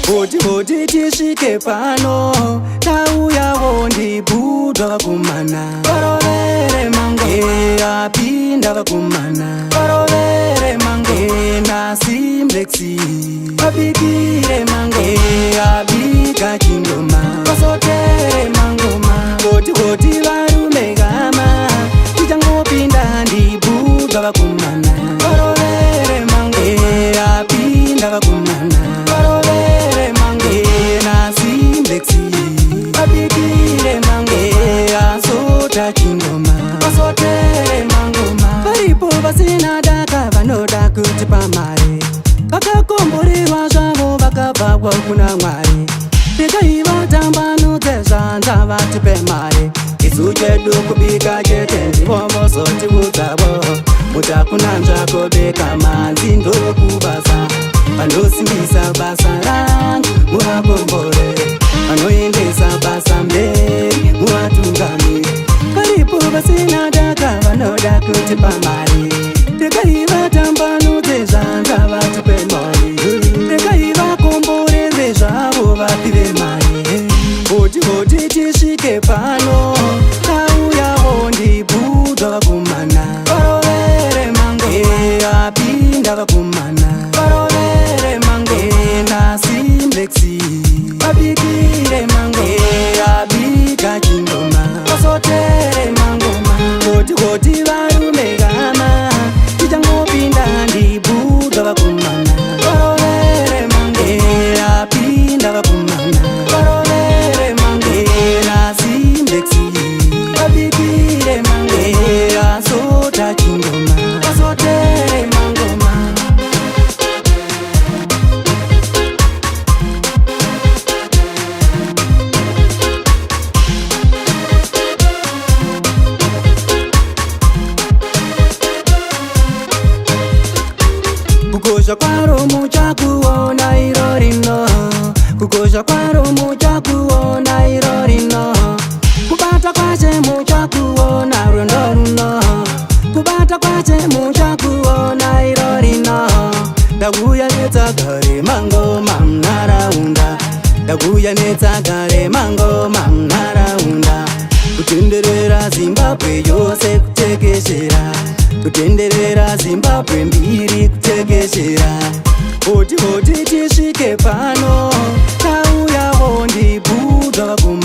Hoti tisvike pano, tauyawo ndibhudwa vakomana. Varovere mange, apinda vakomana. Varovere mange, nasimblexi. Vabikire mange, abika chingoma. Vasotere mangoma, hoti varume gama. Tichangopinda ndibhudwa vakomana. Varovere mange, apinda vakomana. Varovere mange, nasimblexi. Vabikire mange, asota chingoma. Vasotere mangoma, varipo vasina daka vanoda kuti pamare. Vakakomborewa zvavo vakabvagwa kuna Mwari. Regai vatambanudze zvanza vatipe mare. Isu chedu kubika chete ndivo vozotiudzavo. Mutakunanzva kobeka manzi ndokubasa. Vanosimbisa basa rangu muvakombore. Vanoendesa basa mberi muvatungamiri. Varipo vasina daka vanoda kuti pamari. Regai vatambanudze zvanza vatipe mari. Regai vakomborere zvavo vapive mari. Hoti tisvike pano, tauyawo ndibhudwa vakomana. Varovere mange, apinda vakomana. Varovere mange, nasimblexi. Vabikire mange, abika chingoma. Vasotere mangoma, hoti varume gama. Tichangopinda ndibhudwa vakomana. Varovere mange, apinda vakomana. Varovere mange, nasimblexi. Vabikire mange, asota chingoma. Vasotere mangoma. Kukosha kwaro muchakuona iro rino. Kukosha kwaro muchakuona iro rino. Kubata kwache muchakuona rundo runo. Kubata kwache muchakuona iro rino. Daguya netsagare mangoma mnharaunda. Daguya netsagare mangoma mnharaunda. Kutenderera Zimbabwe yose kutekeshera. Kutenderera Zimbabwe mbiri kutekeshera. Hoti tisvike pano, tauyawo ndibhudwa vakomana.